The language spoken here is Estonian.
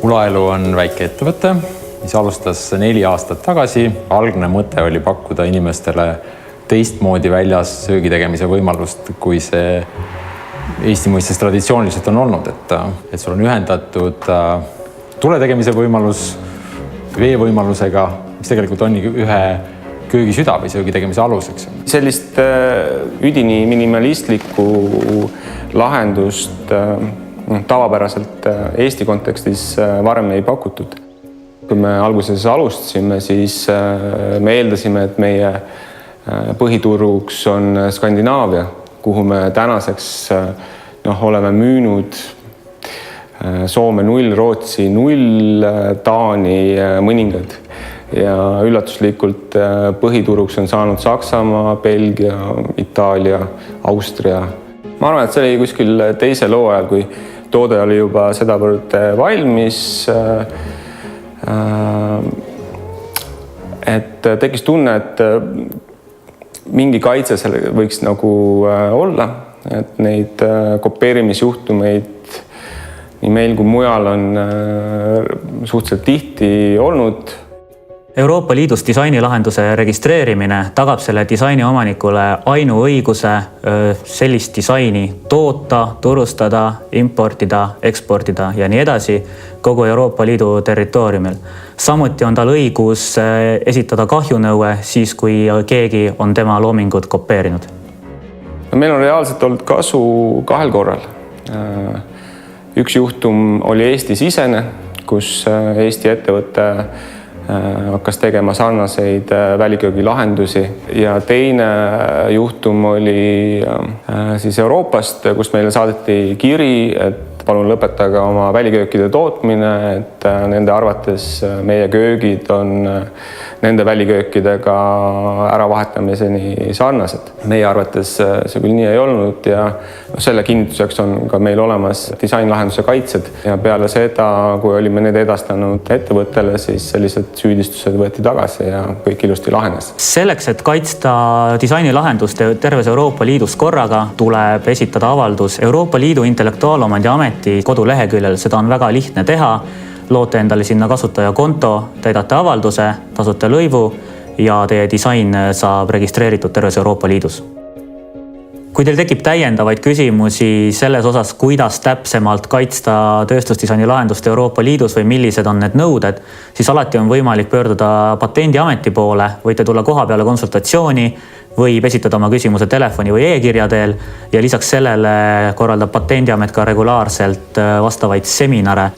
Ulaelu on väike ettevõte, mis alustas 4 aastat tagasi. Algne mõte oli pakkuda inimestele teistmoodi väljas söögi tegemise võimalust, kui see Eesti mõistes traditsiooniliselt on olnud. Et sul on ühendatud tule tegemise võimalus vee võimalusega, mis tegelikult on ühe köögi süda või söögi tegemise aluseks. Sellist üdini minimalistlikku lahendust tavapäraselt Eesti kontekstis varem ei pakutud. Kui me alguses alustasime, siis me eeldasime, et meie põhituruks on Skandinaavia, kuhu me tänaseks oleme müünud Soome 0, Rootsi 0, Taani mõningad. Ja üllatuslikult põhituruks on saanud Saksamaa, Belgia, Itaalia, Austria. Ma arvan, et see oli kuskil teisel hooajal, kui toode oli juba sedavõrd valmis, et tekkis tunne, et mingi kaitse seal võiks nagu olla, et neid kopeerimisjuhtumeid nii meil kui mujal on suhteliselt tihti olnud. Euroopa Liidus disainilahenduse registreerimine tagab selle disaini omanikule ainuõiguse sellist disaini toota, turustada, importida, eksportida ja nii edasi kogu Euroopa Liidu territooriumil. Samuti on tal õigus esitada kahjunõue siis, kui keegi on tema loomingut kopeerinud. Meil on reaalselt olnud kasu 2 korral. Üks juhtum oli Eesti-sisene, kus Eesti ettevõte hakkas tegema sarnaseid väliköögi lahendusi ja teine juhtum oli siis Euroopast, kus meile saadeti kiri, et palun lõpetage oma väliköökide tootmine, et nende arvates meie köögid on nende väliköökidega äravahetamiseni sarnased. Meie arvates see küll nii ei olnud ja selle kinnituseks on ka meil olemas disainlahenduse kaitsed ja peale seda, kui olime need edastanud ettevõttele, siis sellised süüdistused võeti tagasi ja kõik ilusti lahenes. Selleks, et kaitsta disainilahendust terves Euroopa Liidus korraga, tuleb esitada avaldus Euroopa Liidu intellektuaalomandi ameti koduleheküljel. Seda on väga lihtne teha. Loote endale sinna kasutajakonto, täidate avalduse, tasute lõivu ja teie disain saab registreeritud terves Euroopa Liidus. Kui teil tekib täiendavaid küsimusi selles osas, kuidas täpsemalt kaitsta tööstusdisaini lahendust Euroopa Liidus või millised on need nõuded, siis alati on võimalik pöörduda Patendiameti poole, võite tulla koha peale konsultatsiooni, võib esitada oma küsimuse telefoni või e-kirja teel ja lisaks sellele korraldab Patendiamet ka regulaarselt vastavaid seminare.